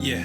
Yeah,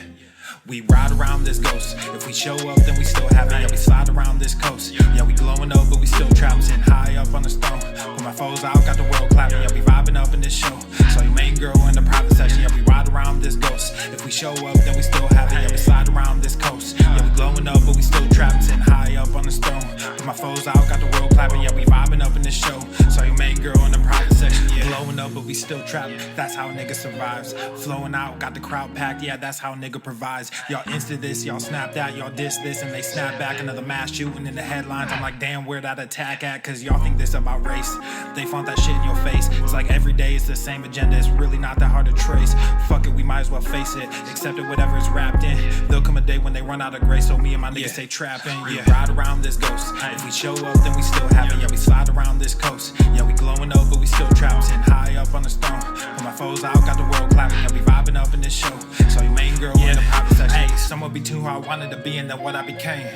we ride around this ghost. If we show up, then we still have it. Yeah, we slide around this coast. Yeah, we glowing up, but we still trapped. Sitting high up on the stone. Put my foes out, got the world clapping. Yeah, we vibing up in this show. So your main girl in the private section. Yeah, we ride around this ghost. If we show up, then we still have it. Yeah, we slide around this coast. Yeah, we glowing up, but we still trapped. Sitting high up on the stone. Put my foes out, got the world clapping. Yeah, we vibing up in this show. So your main girl in the private section. Yeah, glowing up, but we still trapped. That's how a nigga survives. Flowing out, got the crowd packed. Yeah, that's how a nigga provides. Y'all insta this, y'all snap that, y'all diss this, and they snap back. Another mass shooting in the headlines. I'm like, damn, where that attack at? Cause y'all think this about race. They font that shit in your face. It's like every day it's the same agenda. It's really not that hard to trace. Fuck it, we might as well face it. Accept it, whatever it's wrapped in. There'll come a day when they run out of grace. So me and my niggas stay trapping. Yeah, ride around this ghost. If we show up, then we still have it. Yeah, we slide around this coast. Yeah, we glowing up, but we still trapped. Sitting high up on the stone. Put my foes out, got the world clapping. Yeah, we vibing up in this show. So your main girl in the private section. Hey, somewhat between who I wanted to be and then what I became.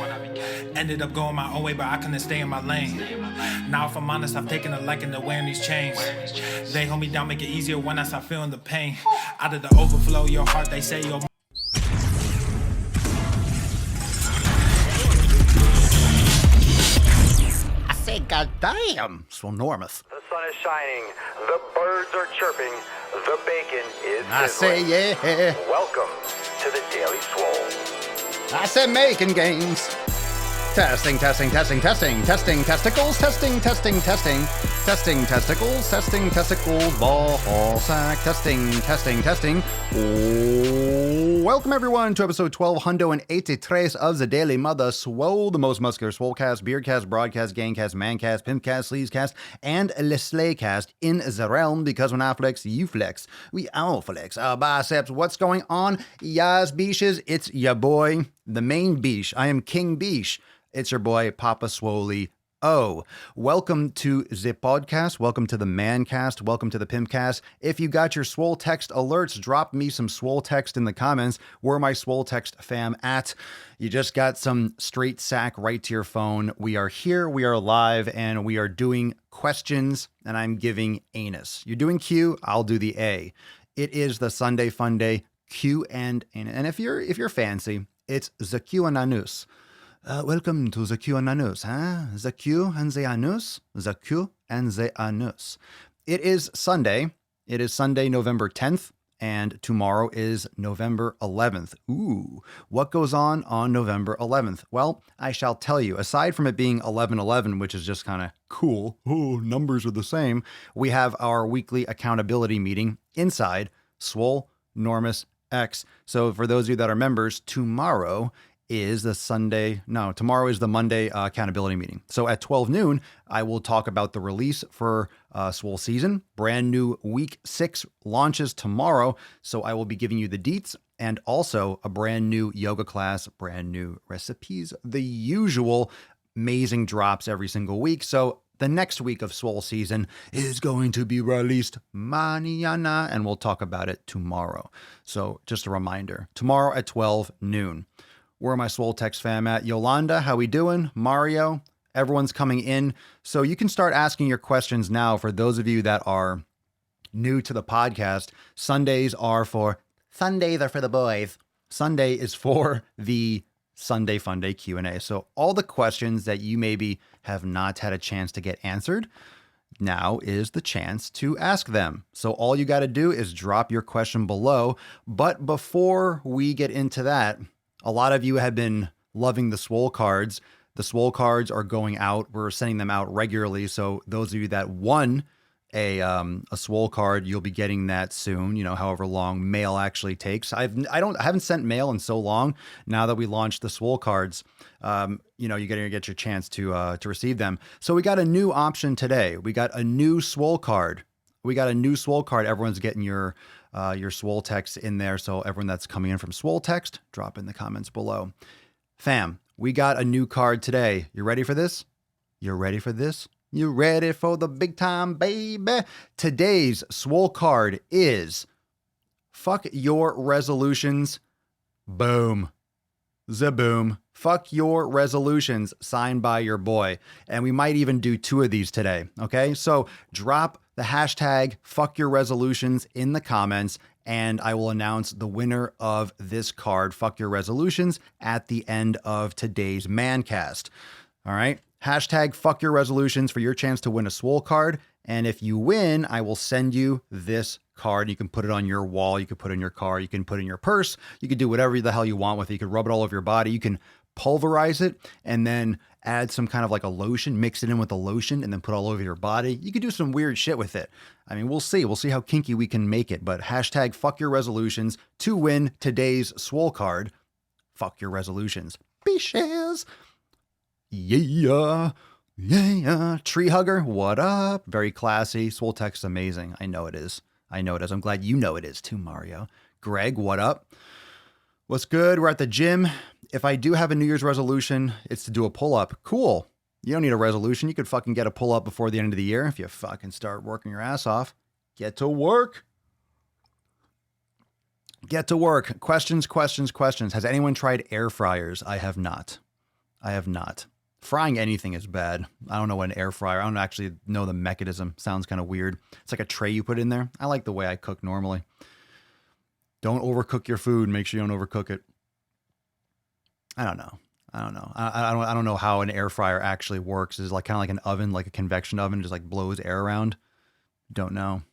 Ended up going my own way, but I couldn't stay in my lane. Now if I'm honest, I've taken a liking to wearing these chains. They hold me down, make it easier when I start feeling the pain. Out of the overflow, your heart, they say your I say, goddamn, so enormous. The sun is shining, the birds are chirping, the bacon is sizzling. I say, yeah. Welcome to the Daily Swole. I say, making games. Testing, testicles, testing, testicles, ball sack, testing. Welcome everyone to episode 1283 of the Daily Mother Swole, the most muscular swolecast, beardcast, broadcast, gangcast, mancast, pimpcast, sleazecast, and leslaycast in the realm, because when I flex, you flex. We all flex our biceps. What's going on, yas beaches? It's your boy, the main beach. I am King Beach. It's your boy, Papa Swole. Oh, welcome to the podcast. Welcome to the Mancast. Welcome to the Pimpcast. If you got your Swole text alerts, drop me some Swole text in the comments. Where my Swole text fam at? You just got some straight sack right to your phone. We are here, we are live, and we are doing questions, and I'm giving anus. You're doing Q, I'll do the A. It is the Sunday Funday Q&Anus. And if you're fancy, it's the Q&Anus. Welcome to the Q&Anus, huh? The Q and the Anus. The Q and the Anus. It is Sunday. It is Sunday, November 10th, and tomorrow is November 11th. Ooh, what goes on November 11th? Well, I shall tell you. Aside from it being 11/11, which is just kind of cool, oh, numbers are the same, we have our weekly accountability meeting inside Swole Normus X. So for those of you that are members, tomorrow is the Monday accountability meeting. So at 12 noon, I will talk about the release for Swole season. Brand new week 6 launches tomorrow. So I will be giving you the deets and also a brand new yoga class, brand new recipes, the usual amazing drops every single week. So the next week of Swole season is going to be released mañana, and we'll talk about it tomorrow. So just a reminder, tomorrow at 12 noon. Where are my Swole text fam at? Yolanda, how we doing? Mario, everyone's coming in. So you can start asking your questions now for those of you that are new to the podcast. Sundays are for the boys. Sunday is for the Sunday Funday Q&A. So all the questions that you maybe have not had a chance to get answered, now is the chance to ask them. So all you got to do is drop your question below. But before we get into that, a lot of you have been loving the Swole cards. The Swole cards are going out. We're sending them out regularly. So those of you that won a Swole card, you'll be getting that soon. You know, however long mail actually takes. I haven't sent mail in so long. Now that we launched the Swole cards, you're going to get your chance to receive them. So we got a new option today. We got a new Swole card. Everyone's getting your Swole text in there. So everyone that's coming in from Swole text, drop in the comments below. Fam, we got a new card today. You ready for this? You ready for the big time, baby? Today's Swole card is fuck your resolutions. Boom. Zaboom. Fuck your resolutions, signed by your boy. And we might even do 2 of these today. Okay. So drop the hashtag fuck your resolutions in the comments and I will announce the winner of this card, Fuck Your Resolutions, at the end of today's Mancast. All right? Hashtag Fuck Your Resolutions for your chance to win a Swole card. And if you win, I will send you this card. You can put it on your wall. You can put it in your car. You can put it in your purse. You can do whatever the hell you want with it. You can rub it all over your body. You can pulverize it and then add some kind of like a lotion, mix it in with a lotion, and then put it all over your body. You could do some weird shit with it. I mean, we'll see. We'll see how kinky we can make it. But hashtag Fuck Your Resolutions to win today's Swole card. Fuck Your Resolutions. Bitches. Yeah. Yeah. Tree Hugger, what up? Very classy. Swole text is amazing. I know it is. I know it is. I'm glad you know it is too, Mario. Greg, what up? What's good? We're at the gym. If I do have a New Year's resolution, it's to do a pull-up. Cool. You don't need a resolution. You could fucking get a pull-up before the end of the year if you fucking start working your ass off. Get to work. Get to work. Questions. Has anyone tried air fryers? I have not. Frying anything is bad. I don't know what an air fryer. I don't actually know the mechanism. Sounds kind of weird. It's like a tray you put in there. I like the way I cook normally. Don't overcook your food. Make sure you don't overcook it. I don't know. I don't know how an air fryer actually works. Is it like kind of like an oven, like a convection oven, just like blows air around? Don't know.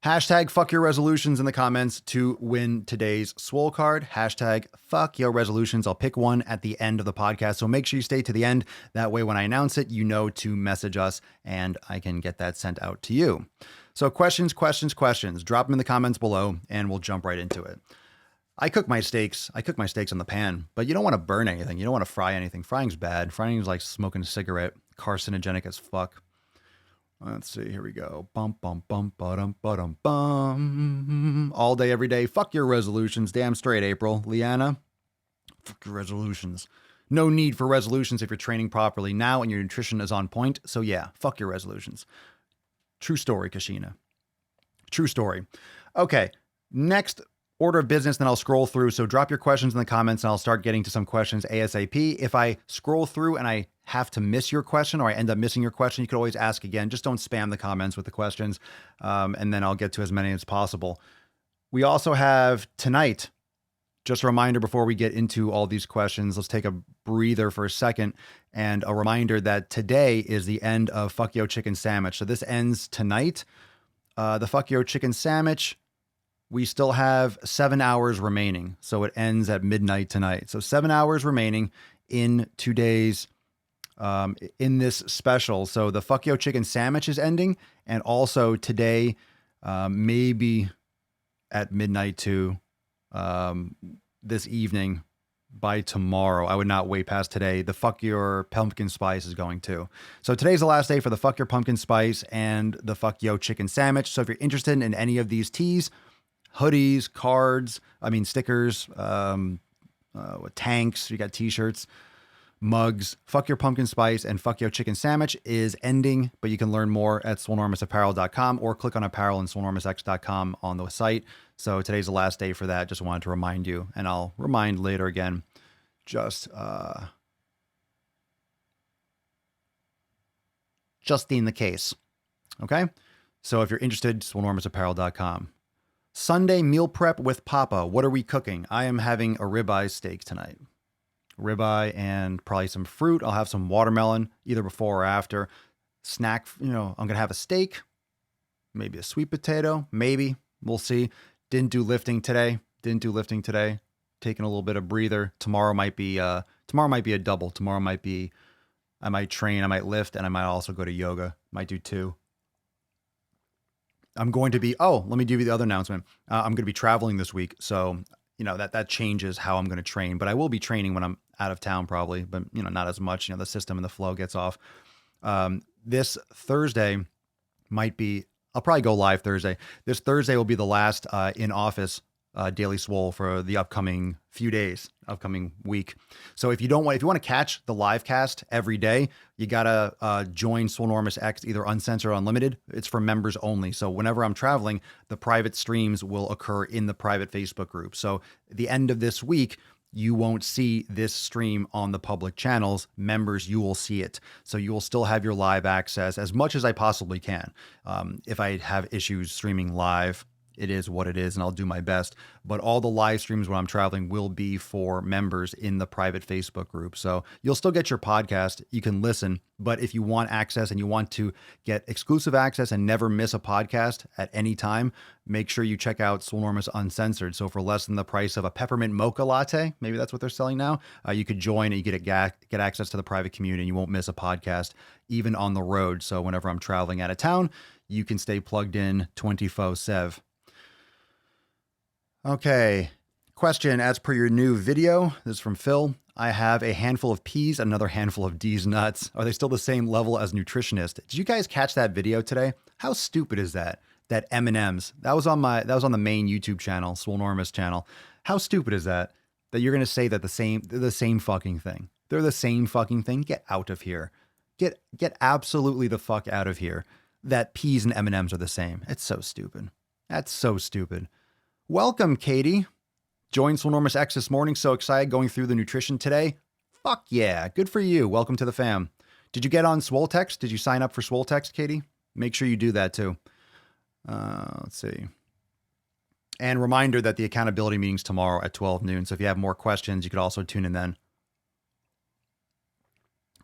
Hashtag Fuck Your Resolutions in the comments to win today's Swole card. Hashtag Fuck Your Resolutions. I'll pick one at the end of the podcast. So make sure you stay to the end. That way, when I announce it, you know to message us and I can get that sent out to you. So questions. Drop them in the comments below and we'll jump right into it. I cook my steaks on the pan, but you don't want to burn anything. You don't want to fry anything. Frying's bad. Frying is like smoking a cigarette. Carcinogenic as fuck. Let's see. Here we go. Bum, bum, bum, ba-dum, ba-dum, bum. All day, every day. Fuck your resolutions. Damn straight, April. Leanna, fuck your resolutions. No need for resolutions if you're training properly now and your nutrition is on point. So yeah, fuck your resolutions. True story, Kashina. True story. Okay. Next order of business, then I'll scroll through. So drop your questions in the comments and I'll start getting to some questions ASAP. If I scroll through and I have to miss your question or I end up missing your question, you could always ask again. Just don't spam the comments with the questions. And then I'll get to as many as possible. We also have tonight, just a reminder before we get into all these questions, let's take a breather for a second. And a reminder that today is the end of Fuck Yo Chicken Sandwich. So this ends tonight. The Fuck Yo Chicken Sandwich, we still have 7 hours remaining. So it ends at midnight tonight. So 7 hours remaining in today's, in this special. So the Fuck Yo Chicken Sandwich is ending. And also today, maybe at midnight too, this evening, by tomorrow. I would not wait past today. The Fuck Your Pumpkin Spice is going too. So today's the last day for the Fuck Your Pumpkin Spice and the Fuck Yo Chicken Sandwich. So if you're interested in any of these teas, hoodies, cards, stickers, tanks, you got t-shirts, mugs, Fuck Your Pumpkin Spice and Fuck Yo Chicken Sandwich is ending, but you can learn more at swolenormousapparel.com or click on apparel and swolenormousx.com on the site. So today's the last day for that. Just wanted to remind you, and I'll remind later again, just in the case. Okay. So if you're interested, swolenormousapparel.com. Sunday meal prep with Papa. What are we cooking? I am having a ribeye steak tonight. Ribeye and probably some fruit. I'll have some watermelon either before or after. Snack, I'm going to have a steak, maybe a sweet potato, maybe. We'll see. Didn't do lifting today. Taking a little bit of breather. Tomorrow might be a double. Tomorrow might be, I might train, I might lift, and I might also go to yoga. Might do two. I'm going to be, let me give you the other announcement. I'm going to be traveling this week. So, that changes how I'm going to train, but I will be training when I'm out of town probably, but not as much, the system and the flow gets off. This Thursday I'll probably go live Thursday. This Thursday will be the last in office Daily Swole for the upcoming week. So if you want to catch the live cast every day, you gotta join Swolenormous X, either uncensored or unlimited. It's for members only. So whenever I'm traveling, the private streams will occur in the private Facebook group. So at the end of this week, you won't see this stream on the public channels. Members, you will see it. So you will still have your live access as much as I possibly can. If I have issues streaming live it is what it is, and I'll do my best. But all the live streams when I'm traveling will be for members in the private Facebook group. So you'll still get your podcast. You can listen. But if you want access and you want to get exclusive access and never miss a podcast at any time, make sure you check out Swolenormous Uncensored. So for less than the price of a peppermint mocha latte, maybe that's what they're selling now, you could join and you get access to the private community, and you won't miss a podcast even on the road. So whenever I'm traveling out of town, you can stay plugged in 24/7. Okay. Question as per your new video. This is from Phil. I have a handful of P's and another handful of D's nuts. Are they still the same level as nutritionist? Did you guys catch that video today? How stupid is that? That M&Ms. That was on the main YouTube channel, Swolenormous channel. How stupid is that? That you're gonna say that they're the same fucking thing. They're the same fucking thing. Get out of here. Get absolutely the fuck out of here. That P's and M&Ms are the same. It's so stupid. That's so stupid. Welcome, Katie. Joined Swolenormous X this morning. So excited going through the nutrition today. Fuck yeah. Good for you. Welcome to the fam. Did you get on Swole Text? Did you sign up for Swole Text, Katie? Make sure you do that too. Let's see. And reminder that the accountability meeting's tomorrow at 12 noon. So if you have more questions, you could also tune in then.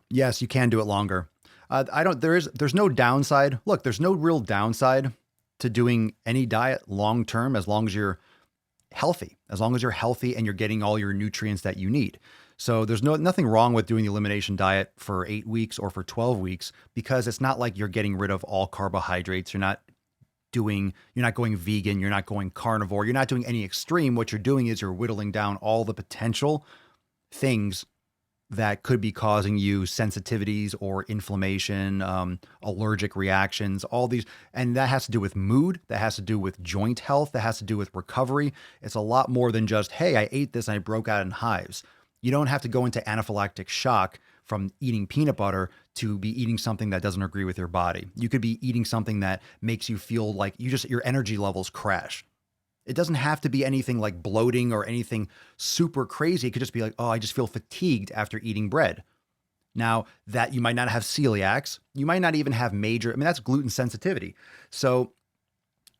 Yes, you can do it longer. There's no downside. Look, there's no real downside to doing any diet long term as long as you're healthy, and you're getting all your nutrients that you need. So there's nothing wrong with doing the elimination diet for 8 weeks or for 12 weeks, because it's not like you're getting rid of all carbohydrates. You're not going vegan. You're not going carnivore. You're not doing any extreme. What you're doing is you're whittling down all the potential things that could be causing you sensitivities or inflammation, allergic reactions, all these. And that has to do with mood. That has to do with joint health. That has to do with recovery. It's a lot more than just, hey, I ate this and I broke out in hives. You don't have to go into anaphylactic shock from eating peanut butter to be eating something that doesn't agree with your body. You could be eating something that makes you feel like your energy levels crash. It doesn't have to be anything like bloating or anything super crazy. It could just be like, oh, I just feel fatigued after eating bread. Now, that you might not have celiacs, you might not even have that's gluten sensitivity. So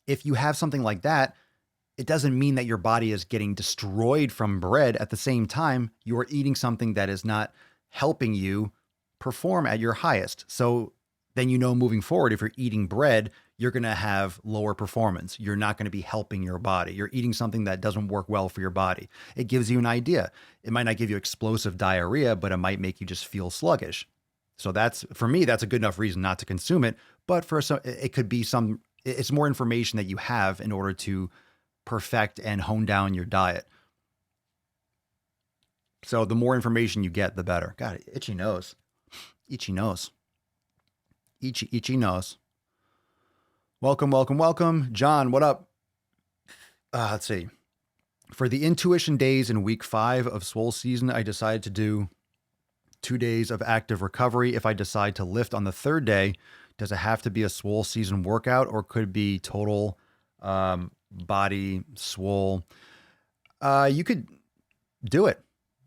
if you have something like that, it doesn't mean that your body is getting destroyed from bread. At the same time, you're eating something that is not helping you perform at your highest. So then moving forward, if you're eating bread, you're going to have lower performance. You're not going to be helping your body. You're eating something that doesn't work well for your body. It gives you an idea. It might not give you explosive diarrhea, but it might make you just feel sluggish. So for me, that's a good enough reason not to consume it. But for some, it could be it's more information that you have in order to perfect and hone down your diet. So the more information you get, the better. God, itchy nose. Itchy nose. Itchy nose. Welcome. John, what up? Let's see. For the intuition days in week 5 of Swole season, I decided to do 2 days of active recovery. If I decide to lift on the 3rd day, does it have to be a Swole season workout, or could it be total body swole? You could do it.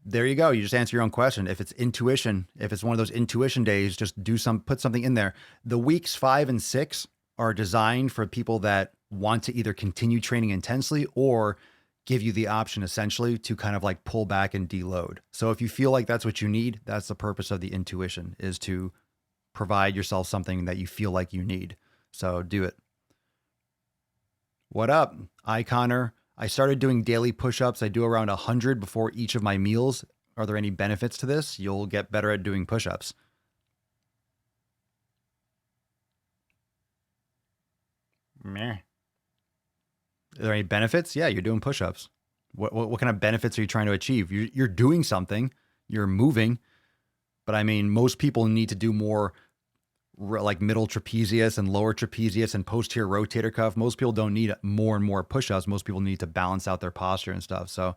There you go. You just answer your own question. If it's intuition, if it's one of those intuition days, just put something in there. The weeks 5 and 6 are designed for people that want to either continue training intensely or give you the option essentially to kind of like pull back and deload. So if you feel like that's what you need, that's the purpose of the intuition, is to provide yourself something that you feel like you need. So do it. What up, Iconer? I started doing daily push-ups. I do around 100 before each of my meals. Are there any benefits to this? You'll get better at doing push-ups. Meh. Are there any benefits? Yeah, you're doing push-ups. What kind of benefits are you trying to achieve? You're doing something. You're moving. But I mean, most people need to do more like middle trapezius and lower trapezius and posterior rotator cuff. Most people don't need more and more push-ups. Most people need to balance out their posture and stuff. So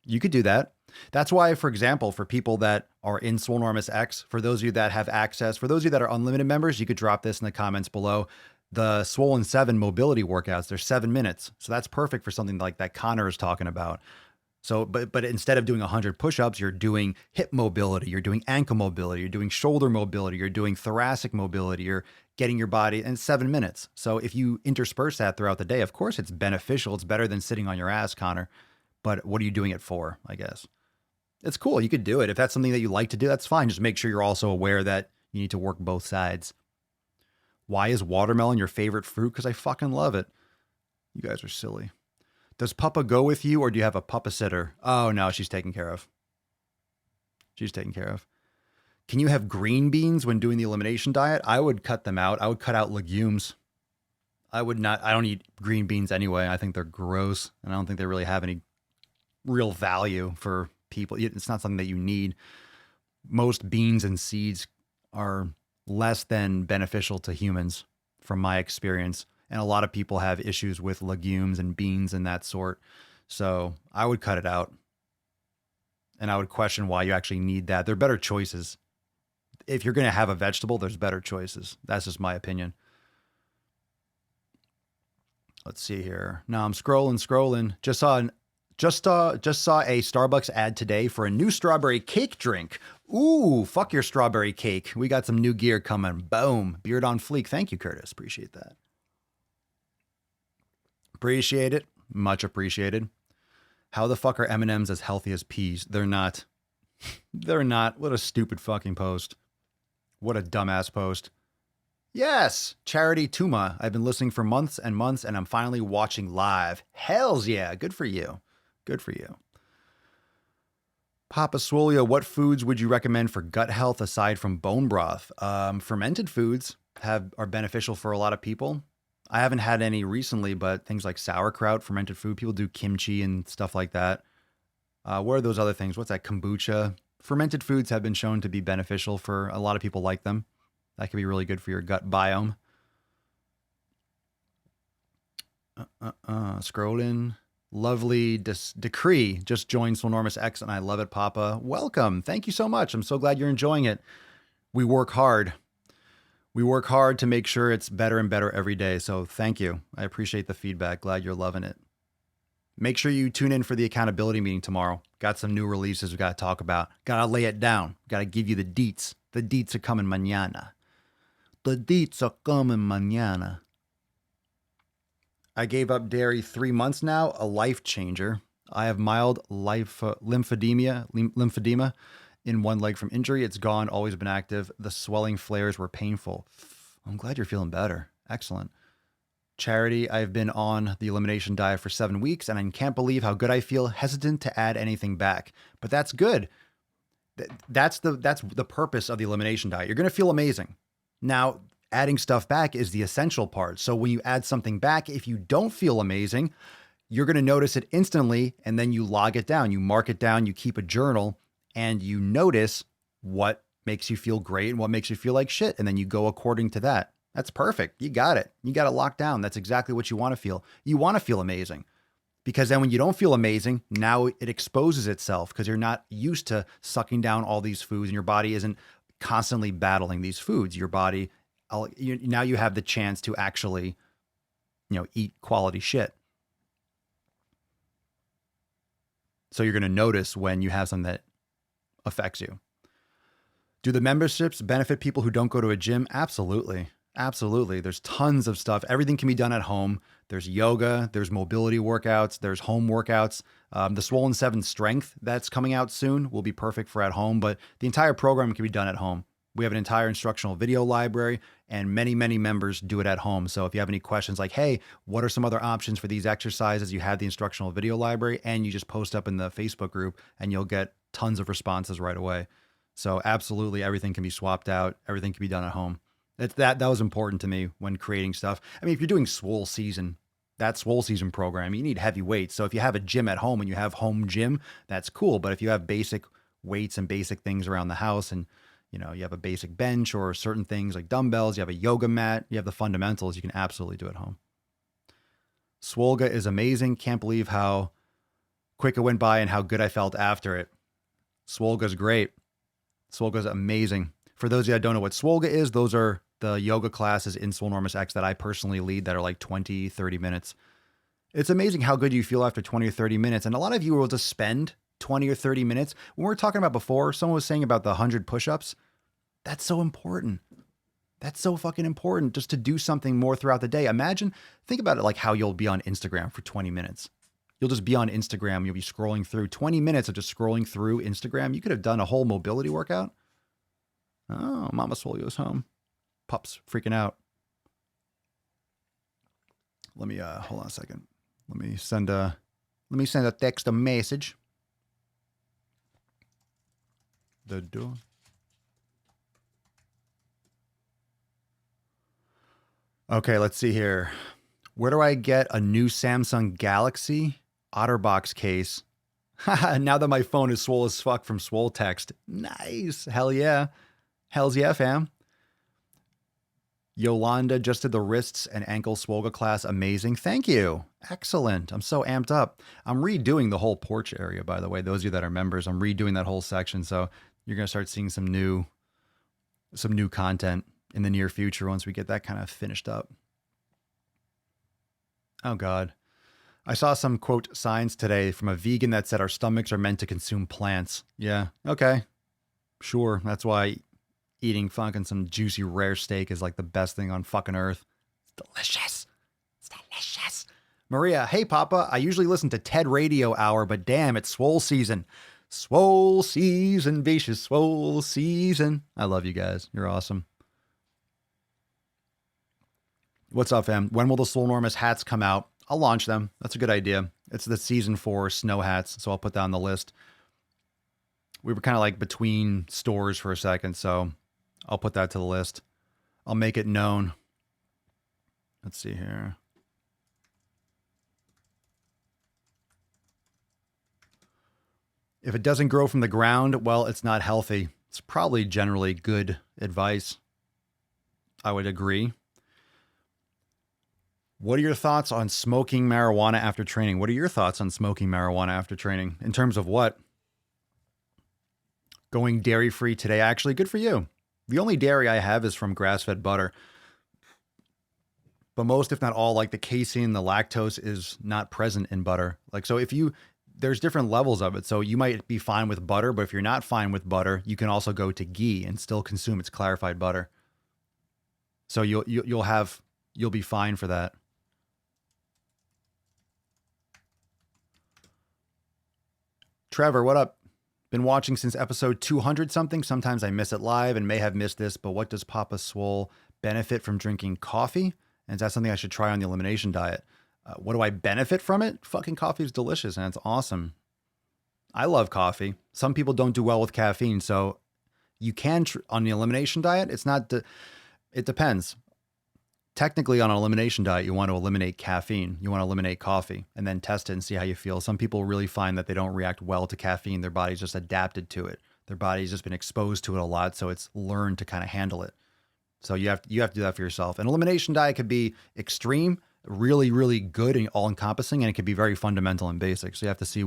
you could do that. That's why, for example, for people that are in Swolenormous X, for those of you that have access, for those of you that are unlimited members, you could drop this in the comments below. The Swollen 7 mobility workouts, they're 7 minutes. So that's perfect for something like that Connor is talking about. So, but instead of doing 100 push-ups, you're doing hip mobility, you're doing ankle mobility, you're doing shoulder mobility, you're doing thoracic mobility, you're getting your body in 7 minutes. So if you intersperse that throughout the day, of course it's beneficial. It's better than sitting on your ass, Connor. But what are you doing it for, I guess? It's cool. You could do it. If that's something that you like to do, that's fine. Just make sure you're also aware that you need to work both sides. Why is watermelon your favorite fruit? Because I fucking love it. You guys are silly. Does Puppa go with you or do you have a Puppa sitter? Oh, no, she's taken care of. She's taken care of. Can you have green beans when doing the elimination diet? I would cut them out. I would cut out legumes. I don't eat green beans anyway. I think they're gross and I don't think they really have any real value for people. It's not something that you need. Most beans and seeds are less than beneficial to humans from my experience. And a lot of people have issues with legumes and beans and that sort. So I would cut it out. And I would question why you actually need that. There are better choices. If you're going to have a vegetable, there's better choices. That's just my opinion. Let's see here. Now I'm scrolling. Just saw a Starbucks ad today for a new strawberry cake drink. Ooh, fuck your strawberry cake. We got some new gear coming. Boom. Beard on fleek. Thank you, Curtis. Appreciate that. Appreciate it. Much appreciated. How the fuck are M&Ms as healthy as peas? They're not. They're not. What a stupid fucking post. What a dumbass post. Yes, Charity Tuma. I've been listening for months and months, and I'm finally watching live. Hells yeah. Good for you. Good for you. Papa Swolio, what foods would you recommend for gut health aside from bone broth? Fermented foods are beneficial for a lot of people. I haven't had any recently, but things like sauerkraut, fermented food, people do kimchi and stuff like that. What are those other things? What's that? Kombucha. Fermented foods have been shown to be beneficial for a lot of people like them. That could be really good for your gut biome. Scrolling. Lovely Decree just joined Swolenormous X, and I love it, Papa. Welcome. Thank you so much. I'm so glad you're enjoying it. We work hard. We work hard to make sure it's better and better every day. So thank you. I appreciate the feedback. Glad you're loving it. Make sure you tune in for the accountability meeting tomorrow. Got some new releases we got to talk about. Got to lay it down. Got to give you the deets. The deets are coming mañana. The deets are coming mañana. I gave up dairy 3 months now. A life changer. I have mild lymphedema in one leg from injury. It's gone, always been active. The swelling flares were painful. I'm glad you're feeling better. Excellent. Charity, I've been on the elimination diet for 7 weeks and I can't believe how good I feel, hesitant to add anything back. But that's good. That's the purpose of the elimination diet. You're going to feel amazing. Now, adding stuff back is the essential part. So when you add something back, if you don't feel amazing, you're going to notice it instantly and then you log it down. You mark it down, you keep a journal, and you notice what makes you feel great and what makes you feel like shit. And then you go according to that. That's perfect. You got it. You got it locked down. That's exactly what you want to feel. You want to feel amazing because then when you don't feel amazing, now it exposes itself because you're not used to sucking down all these foods and your body isn't constantly battling these foods. Your body, now you have the chance to actually, eat quality shit. So you're going to notice when you have something that affects you. Do the memberships benefit people who don't go to a gym? Absolutely. Absolutely. There's tons of stuff. Everything can be done at home. There's yoga, there's mobility workouts, there's home workouts. The Swollen 7 Strength that's coming out soon will be perfect for at home, but the entire program can be done at home. We have an entire instructional video library and many, many members do it at home. So if you have any questions like, hey, what are some other options for these exercises? You have the instructional video library and you just post up in the Facebook group and you'll get tons of responses right away. So absolutely everything can be swapped out. Everything can be done at home. That was important to me when creating stuff. I mean, if you're doing Swole Season, that Swole Season program, you need heavy weights. So if you have a gym at home and you have home gym, that's cool. But if you have basic weights and basic things around the house and you have a basic bench or certain things like dumbbells, you have a yoga mat, you have the fundamentals, you can absolutely do it at home. Swolga is amazing. Can't believe how quick it went by and how good I felt after it. Swolga's great. Swolga's amazing. For those of you that don't know what Swolga is, those are the yoga classes in Swolenormous X that I personally lead that are like 20, 30 minutes. It's amazing how good you feel after 20 or 30 minutes. And a lot of you will just spend 20 or 30 minutes. When we were talking about before, someone was saying about the 100 push-ups. That's so important. That's so fucking important, just to do something more throughout the day. Think about it like how you'll be on Instagram for 20 minutes. You'll just be on Instagram. You'll be scrolling through 20 minutes of just scrolling through Instagram. You could have done a whole mobility workout. Oh, Mama Swole goes home. Pup's freaking out. Let me hold on a second. Let me send a text, a message. The door. Okay, let's see here. Where do I get a new Samsung Galaxy OtterBox case? Now that my phone is swole as fuck from Swole text. Nice. Hell yeah. Hells yeah, fam. Yolanda just did the wrists and ankle Swolga class. Amazing. Thank you. Excellent. I'm so amped up. I'm redoing the whole porch area, by the way. Those of you that are members, I'm redoing that whole section. So you're going to start seeing some new content in the near future once we get that kind of finished up. Oh, God. I saw some, quote, signs today from a vegan that said our stomachs are meant to consume plants. Yeah. Okay. Sure. That's why eating fucking some juicy rare steak is like the best thing on fucking earth. It's delicious. It's delicious. Maria, hey, Papa. I usually listen to TED Radio Hour, but damn, it's Swole season. Swole season, vicious Swole season. I love you guys. You're awesome. What's up, fam? When will the Swolenormous hats come out? I'll launch them. That's a good idea. It's the season 4 snow hats, so I'll put that on the list. We were kind of like between stores for a second, so I'll put that to the list. I'll make it known. Let's see here. If it doesn't grow from the ground, well, it's not healthy. It's probably generally good advice. I would agree. What are your thoughts on smoking marijuana after training? What are your thoughts on smoking marijuana after training? In terms of what? Going dairy-free today. Actually, good for you. The only dairy I have is from grass-fed butter. But most, if not all, like the casein, the lactose is not present in butter. Like, so there's different levels of it. So you might be fine with butter, but if you're not fine with butter, you can also go to ghee and still consume its clarified butter. So you'll be fine for that. Trevor, what up? Been watching since episode 200 something. Sometimes I miss it live and may have missed this, but what does Papa Swole benefit from drinking coffee? And is that something I should try on the elimination diet? What do I benefit from it? Fucking coffee is delicious and it's awesome. I love coffee. Some people don't do well with caffeine, so you can on the elimination diet. It depends. Technically, on an elimination diet, you want to eliminate caffeine. You want to eliminate coffee and then test it and see how you feel. Some people really find that they don't react well to caffeine. Their body's just adapted to it. Their body's just been exposed to it a lot, so it's learned to kind of handle it. So you have to do that for yourself. An elimination diet could be extreme, really, really good and all-encompassing, and it could be very fundamental and basic. So you have to see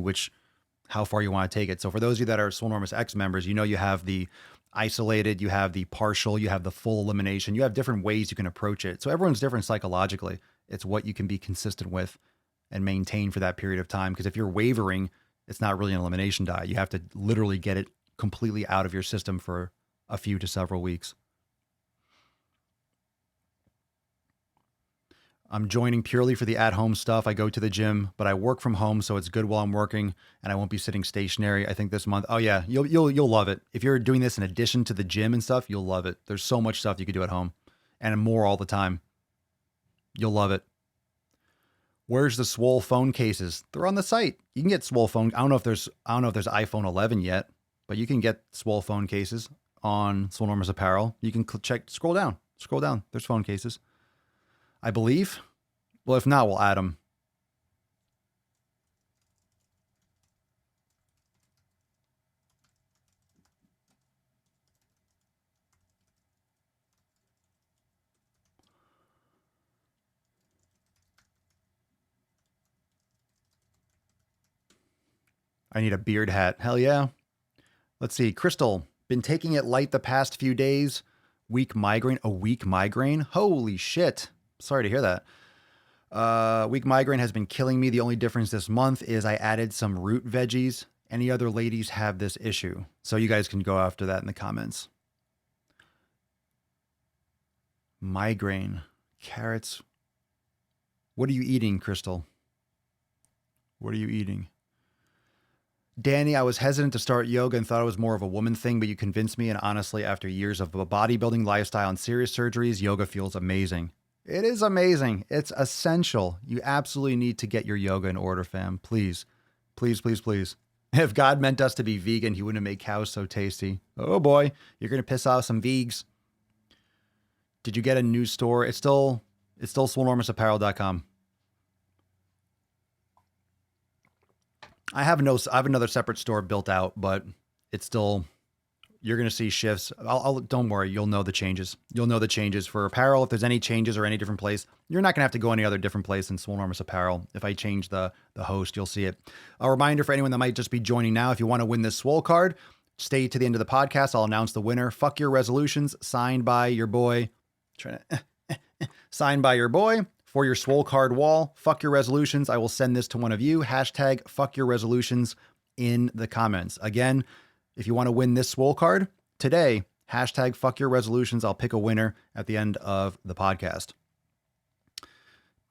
how far you want to take it. So for those of you that are Swolenormous X members, you have the isolated, you have the partial, you have the full elimination. You have different ways you can approach it. So everyone's different psychologically. It's what you can be consistent with and maintain for that period of time. Because if you're wavering, it's not really an elimination diet. You have to literally get it completely out of your system for a few to several weeks. I'm joining purely for the at-home stuff. I go to the gym, but I work from home, so it's good while I'm working, and I won't be sitting stationary. I think this month. Oh yeah, you'll love it. If you're doing this in addition to the gym and stuff, you'll love it. There's so much stuff you could do at home, and more all the time. You'll love it. Where's the Swole phone cases? They're on the site. You can get Swole phone. I don't know if there's iPhone 11 yet, but you can get Swole phone cases on Swolenormous Apparel. You can scroll down. There's phone cases. I believe. Well, if not, we'll add them. I need a beard hat. Hell yeah. Let's see. Crystal, been taking it light the past few days. A weak migraine? Holy shit. Sorry to hear that. Weak migraine has been killing me. The only difference this month is I added some root veggies. Any other ladies have this issue? So you guys can go after that in the comments. Migraine. Carrots. What are you eating, Crystal? What are you eating? Danny, I was hesitant to start yoga and thought it was more of a woman thing, but you convinced me. And honestly, after years of a bodybuilding lifestyle and serious surgeries, yoga feels amazing. It is amazing. It's essential. You absolutely need to get your yoga in order, fam. Please, please, please, please. If God meant us to be vegan, he wouldn't have made cows so tasty. Oh boy, you're going to piss off some vegs. Did you get a new store? It's still swolenormousapparel.com. I have another separate store built out, but it's still, you're going to see shifts. Don't worry. You'll know the changes. You'll know the changes for apparel. If there's any changes or any different place, you're not going to have to go any other different place than Swole Enormous Apparel. If I change the host, you'll see it. A reminder for anyone that might just be joining now, if you want to win this Swole card, stay to the end of the podcast. I'll announce the winner. Fuck Your Resolutions, signed by your boy. Signed by your boy. For your Swole card wall, fuck your resolutions. I will send this to one of you. Hashtag fuck your resolutions in the comments. Again, if you want to win this Swole card today, hashtag fuck your resolutions. I'll pick a winner at the end of the podcast.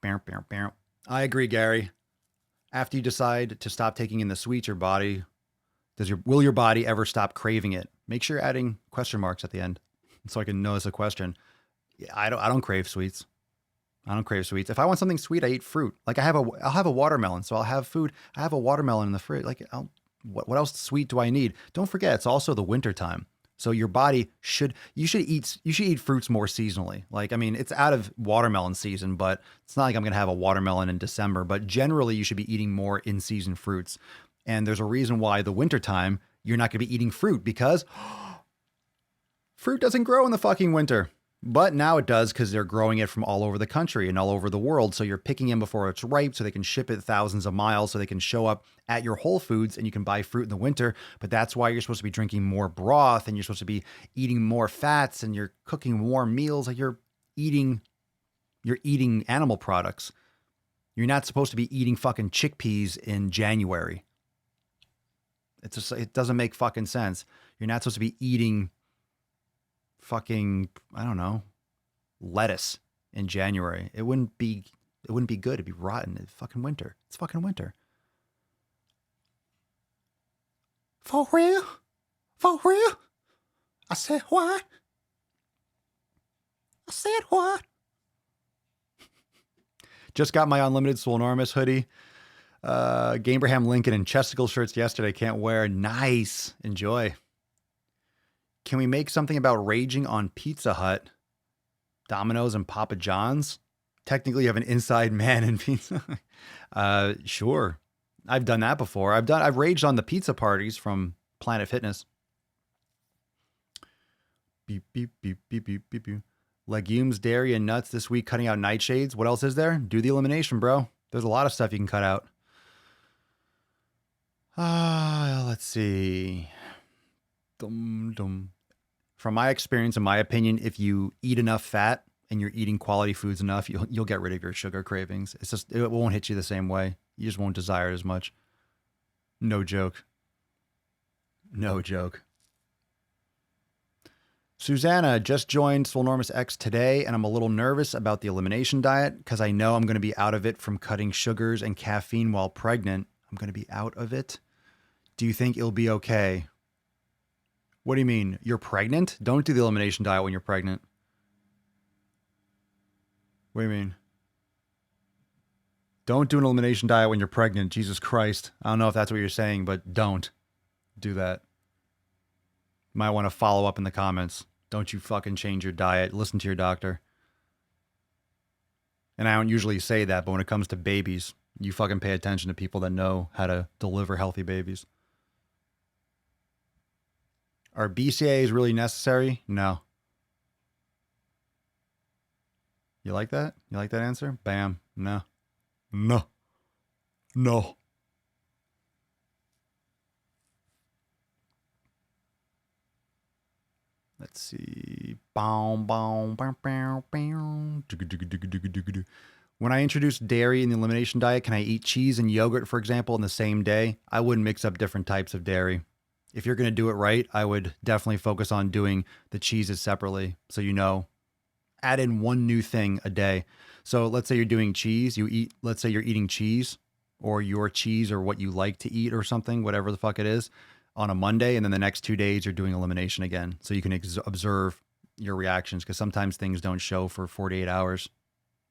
I agree, Gary. After you decide to stop taking in the sweets, your body, will your body ever stop craving it? Make sure you're adding question marks at the end so I can know it's a question. I don't crave sweets. I don't crave sweets. If I want something sweet, I eat fruit. Like I'll have a watermelon, so I'll have food. I have a watermelon in the fridge. Like what else sweet do I need? Don't forget, it's also the winter time. So your body should eat fruits more seasonally. Like, I mean, it's out of watermelon season, but it's not like I'm going to have a watermelon in December, but generally you should be eating more in season fruits. And there's a reason why the winter time, you're not going to be eating fruit because fruit doesn't grow in the fucking winter. But now it does because they're growing it from all over the country and all over the world. So you're picking in before it's ripe so they can ship it thousands of miles so they can show up at your Whole Foods and you can buy fruit in the winter. But that's why you're supposed to be drinking more broth and you're supposed to be eating more fats and you're cooking warm meals. Like you're eating animal products. You're not supposed to be eating fucking chickpeas in January. It doesn't make fucking sense. You're not supposed to be eating fucking, I don't know, lettuce in January. It wouldn't be good. It'd be rotten. It's fucking winter. It's fucking winter. For real? For real? I said what? I said what? Just got my unlimited Swole Enormous hoodie. Gabraham Lincoln and chesticle shirts yesterday. Can't wear. Nice. Enjoy. Can we make something about raging on Pizza Hut, Domino's, and Papa John's? Technically, you have an inside man in pizza. Sure. I've done that before. I've raged on the pizza parties from Planet Fitness. Beep, beep, beep, beep, beep, beep, beep. Legumes, dairy, and nuts this week, cutting out nightshades. What else is there? Do the elimination, bro. There's a lot of stuff you can cut out. Let's see. From my experience, in my opinion, if you eat enough fat and you're eating quality foods enough, you'll get rid of your sugar cravings. It's just, it won't hit you the same way. You just won't desire it as much. No joke. No joke. Susanna just joined Swole Enormous X today, and I'm a little nervous about the elimination diet because I know I'm going to be out of it from cutting sugars and caffeine while pregnant. I'm going to be out of it. Do you think it'll be okay? What do you mean? You're pregnant? Don't do the elimination diet when you're pregnant. What do you mean? Don't do an elimination diet when you're pregnant. Jesus Christ. I don't know if that's what you're saying, but don't do that. You might want to follow up in the comments. Don't you fucking change your diet. Listen to your doctor. And I don't usually say that, but when it comes to babies, you fucking pay attention to people that know how to deliver healthy babies. Are BCAAs really necessary? No. You like that? You like that answer? Bam. No. No. No. Let's see. When I introduce dairy in the elimination diet, can I eat cheese and yogurt, for example, in the same day? I wouldn't mix up different types of dairy. If you're going to do it right, I would definitely focus on doing the cheeses separately so you know add in one new thing a day. So let's say you're doing cheese, let's say you're eating cheese or your cheese or what you like to eat or something, whatever the fuck it is, on a Monday. And then the next 2 days you're doing elimination again. So you can observe your reactions, because sometimes things don't show for 48 hours.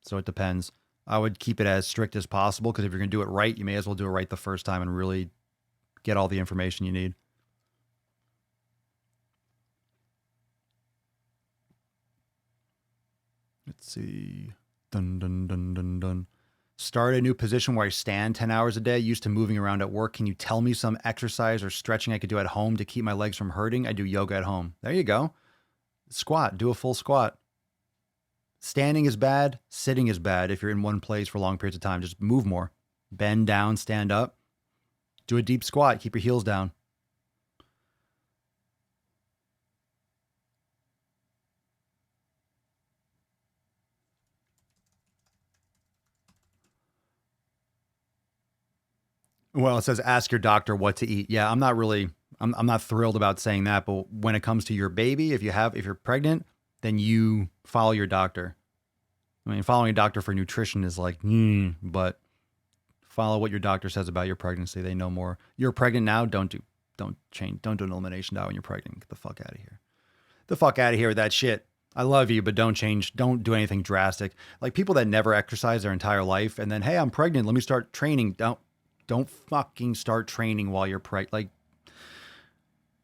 So it depends. I would keep it as strict as possible, because if you're going to do it right, you may as well do it right the first time and really get all the information you need. Let's see. Dun, dun, dun, dun, dun. Start a new position where I stand 10 hours a day, used to moving around at work. Can you tell me some exercise or stretching I could do at home to keep my legs from hurting? I do yoga at home. There you go. Squat. Do a full squat. Standing is bad. Sitting is bad if you're in one place for long periods of time. Just move more. Bend down, stand up. Do a deep squat. Keep your heels down. Well, it says ask your doctor what to eat. Yeah, I'm not thrilled about saying that, but when it comes to your baby, if you're pregnant, then you follow your doctor. I mean, following a doctor for nutrition is like, but follow what your doctor says about your pregnancy. They know more. You're pregnant now. Don't do an elimination diet when you're pregnant. Get the fuck out of here. The fuck out of here with that shit. I love you, but don't do anything drastic. Like people that never exercise their entire life and then, hey, I'm pregnant, let me start training. Don't fucking start training while you're pregnant. Like,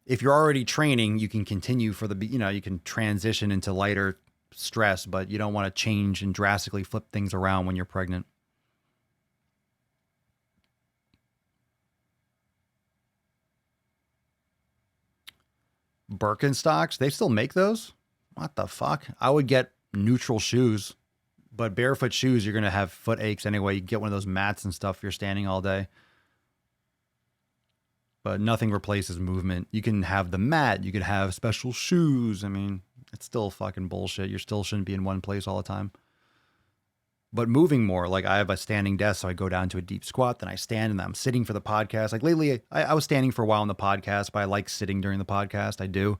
if you're already training, you can continue you can transition into lighter stress, but you don't want to change and drastically flip things around when you're pregnant. Birkenstocks, they still make those? What the fuck? I would get neutral shoes, but barefoot shoes, you're going to have foot aches anyway. You get one of those mats and stuff if you're standing all day. But nothing replaces movement. You can have the mat. You could have special shoes. I mean, it's still fucking bullshit. You still shouldn't be in one place all the time. But moving more, like I have a standing desk, so I go down to a deep squat, then I stand and I'm sitting for the podcast. Like lately, I was standing for a while on the podcast, but I like sitting during the podcast. I do.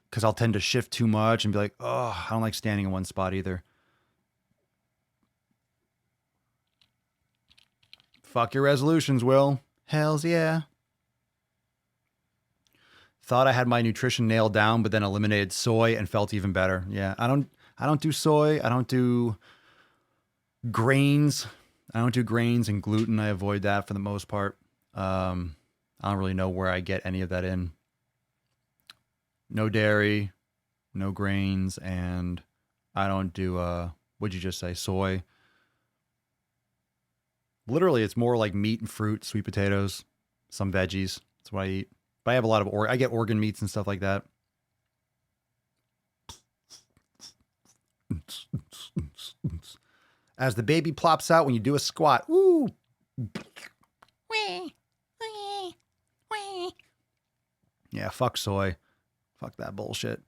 Because I'll tend to shift too much and be like, oh, I don't like standing in one spot either. Fuck your resolutions, Will. Hells yeah. Thought I had my nutrition nailed down, but then eliminated soy and felt even better. Yeah, I don't do soy. I don't do grains. I don't do grains and gluten. I avoid that for the most part. I don't really know where I get any of that in. No dairy, no grains, and I don't do, what'd you just say, soy? Literally, it's more like meat and fruit, sweet potatoes, some veggies. That's what I eat. But I have a lot of, I get organ meats and stuff like that. As the baby plops out when you do a squat. Woo! Yeah, fuck soy. Fuck that bullshit.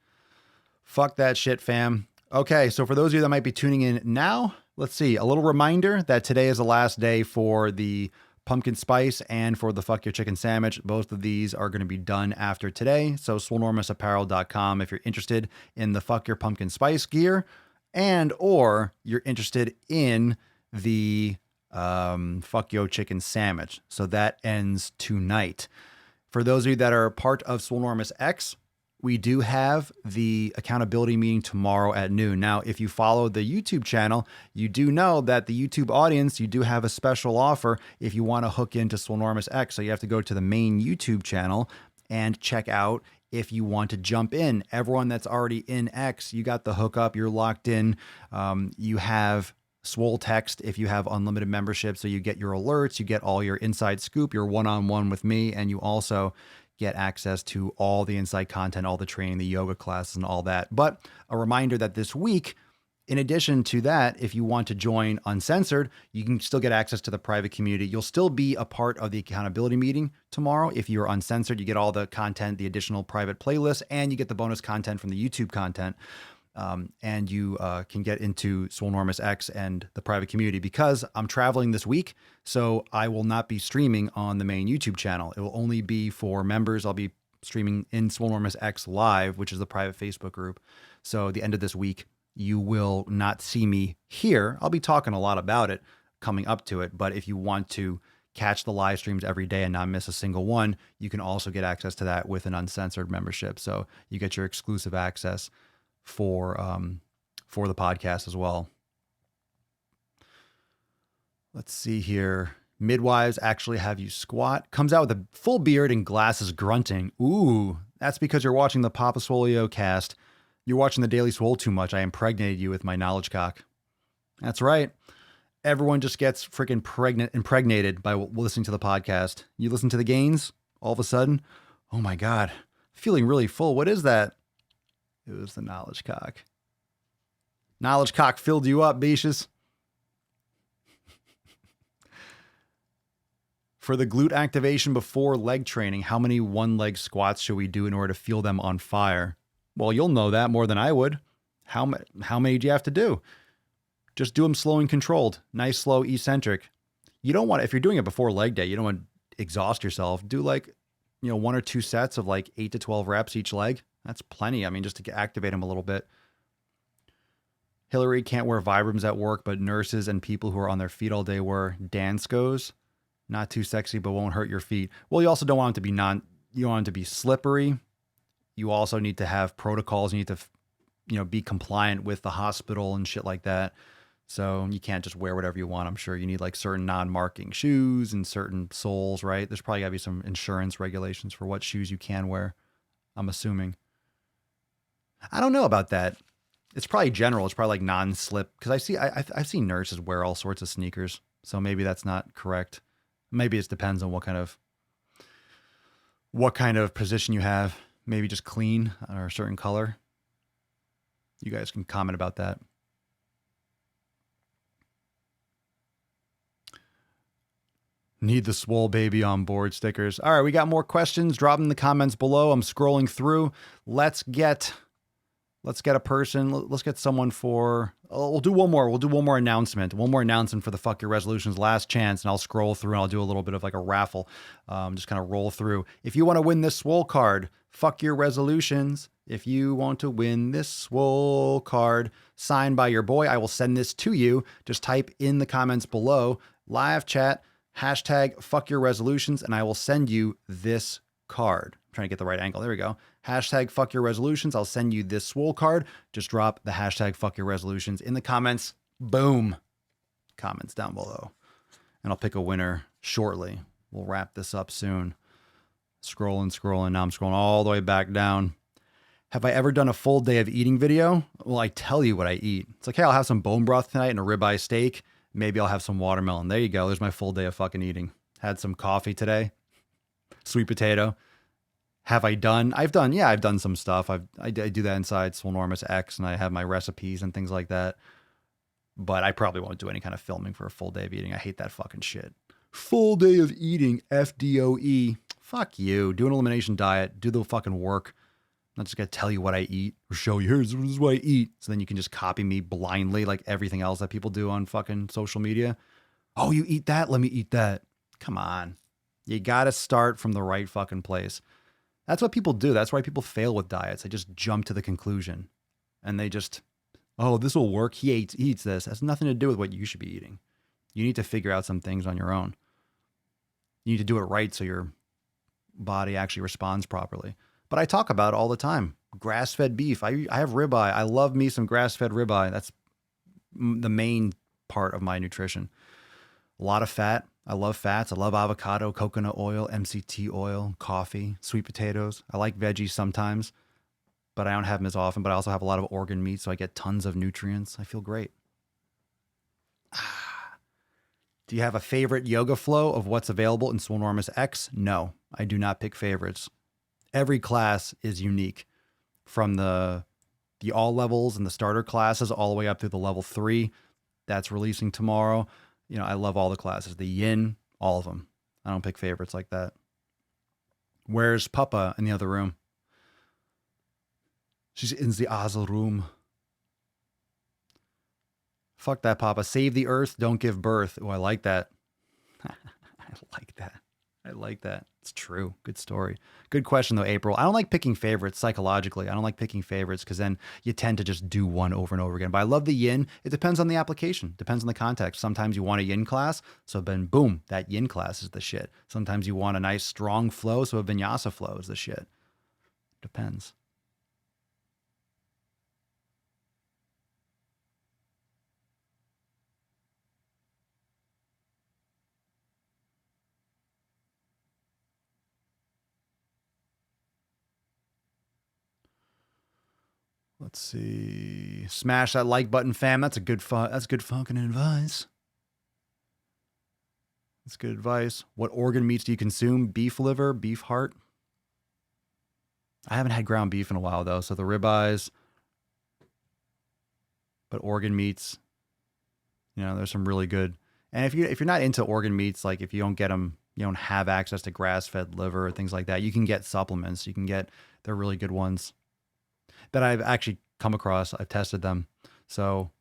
Fuck that shit, fam. Okay, so for those of you that might be tuning in now, let's see. A little reminder that today is the last day for the pumpkin spice and for the fuck your chicken sandwich. Both of these are going to be done after today. So swolenormousapparel.com if you're interested in the fuck your pumpkin spice gear, and or you're interested in the fuck yo chicken sandwich. So that ends tonight. For those of you that are part of Swolenormous X, we do have the accountability meeting tomorrow at noon. Now, if you follow the YouTube channel, you do know that the YouTube audience, you do have a special offer if you want to hook into Swolenormous X. So you have to go to the main YouTube channel and check out if you want to jump in. Everyone that's already in X, you got the hookup, you're locked in. You have Swole Text if you have unlimited membership. So you get your alerts, you get all your inside scoop, your one-on-one with me, and you also get access to all the inside content, all the training, the yoga classes and all that. But a reminder that this week, in addition to that, if you want to join Uncensored, you can still get access to the private community. You'll still be a part of the accountability meeting tomorrow. If you're Uncensored, you get all the content, the additional private playlists, and you get the bonus content from the YouTube content. And you can get into Swolenormous X and the private community because I'm traveling this week. So I will not be streaming on the main YouTube channel. It will only be for members. I'll be streaming in Swolenormous X live, which is the private Facebook group. So the end of this week, you will not see me here. I'll be talking a lot about it coming up to it. But if you want to catch the live streams every day and not miss a single one, you can also get access to that with an uncensored membership. So you get your exclusive access for the podcast as well. Let's see here. Midwives actually have you squat. Comes out with a full beard and glasses grunting. Ooh, that's because you're watching the Papa Swolio cast. You're watching the Daily Swole too much. I impregnated you with my knowledge cock. That's right. Everyone just gets freaking impregnated by listening to the podcast. You listen to the gains, all of a sudden, oh my God, feeling really full. What is that? It was the knowledge cock. Knowledge cock filled you up, beaches. For the glute activation before leg training, how many one-leg squats should we do in order to feel them on fire? Well, you'll know that more than I would. How many do you have to do? Just do them slow and controlled. Nice, slow, eccentric. You don't want, if you're doing it before leg day, you don't want to exhaust yourself. Do like, 1 or 2 sets of like 8 to 12 reps each leg. That's plenty. I mean, just to activate them a little bit. Hillary can't wear Vibrams at work, but nurses and people who are on their feet all day wear Danskos. Not too sexy, but won't hurt your feet. Well, you also don't want it to be you don't want it to be slippery. You also need to have protocols. You need to, be compliant with the hospital and shit like that. So you can't just wear whatever you want. I'm sure you need like certain non-marking shoes and certain soles, right? There's probably gotta be some insurance regulations for what shoes you can wear, I'm assuming. I don't know about that. It's probably general. It's probably like non-slip. Because I've seen nurses wear all sorts of sneakers. So maybe that's not correct. Maybe it depends on what kind of position you have. Maybe just clean or a certain color. You guys can comment about that. Need the Swole Baby on board stickers. All right, we got more questions. Drop them in the comments below. I'm scrolling through. Let's get a person. Let's get someone for. We'll do one more. We'll do one more announcement. One more announcement for the Fuck Your Resolutions last chance, and I'll scroll through and I'll do a little bit of like a raffle. Just kind of roll through. If you want to win this Swole card, Fuck Your Resolutions. If you want to win this Swole card signed by your boy, I will send this to you. Just type in the comments below, live chat, hashtag Fuck Your Resolutions, and I will send you this card. I'm trying to get the right angle. There we go. Hashtag Fuck Your Resolutions. I'll send you this Swole card. Just drop the hashtag Fuck Your Resolutions in the comments. Boom. Comments down below. And I'll pick a winner shortly. We'll wrap this up soon. Scrolling. Now I'm scrolling all the way back down. Have I ever done a full day of eating video? Well, I tell you what I eat. It's like, hey, I'll have some bone broth tonight and a ribeye steak. Maybe I'll have some watermelon. There you go. There's my full day of fucking eating. Had some coffee today. Sweet potato. Have I done? I've done some stuff. I do that inside Swolenormous X, and I have my recipes and things like that. But I probably won't do any kind of filming for a full day of eating. I hate that fucking shit. Full day of eating, FDOE. Fuck you. Do an elimination diet. Do the fucking work. I'm not just going to tell you what I eat or show you, this is what I eat. So then you can just copy me blindly like everything else that people do on fucking social media. Oh, you eat that? Let me eat that. Come on. You got to start from the right fucking place. That's what people do. That's why people fail with diets. They just jump to the conclusion and they just, oh, this will work. He eats this. It has nothing to do with what you should be eating. You need to figure out some things on your own. You need to do it right so your body actually responds properly. But I talk about it all the time. Grass-fed beef. I have ribeye. I love me some grass-fed ribeye. That's the main part of my nutrition. A lot of fat. I love fats. I love avocado, coconut oil, MCT oil, coffee, sweet potatoes. I like veggies sometimes, but I don't have them as often. But I also have a lot of organ meat, so I get tons of nutrients. I feel great. Do you have a favorite yoga flow of what's available in Swolenormous X? No, I do not pick favorites. Every class is unique, from the all levels and the starter classes all the way up through the level 3 that's releasing tomorrow. I love all the classes, the yin, all of them. I don't pick favorites like that. Where's Papa in the other room? She's in the other room. Fuck that, Papa. Save the earth, don't give birth. Oh, I like that. I like that. I like that. It's true. Good story. Good question, though, April. I don't like picking favorites psychologically. I don't like picking favorites because then you tend to just do one over and over again. But I love the yin. It depends on the application, depends on the context. Sometimes you want a yin class. So then, boom, that yin class is the shit. Sometimes you want a nice, strong flow. So a vinyasa flow is the shit. Depends. Let's see. Smash that like button, fam. That's good fucking advice. That's good advice. What organ meats do you consume? Beef liver, beef heart? I haven't had ground beef in a while though, so the ribeyes. But organ meats, there's some really good. And if you're not into organ meats, like if you don't get them, you don't have access to grass-fed liver or things like that, you can get supplements. They're really good ones that I've actually come across. I've tested them. So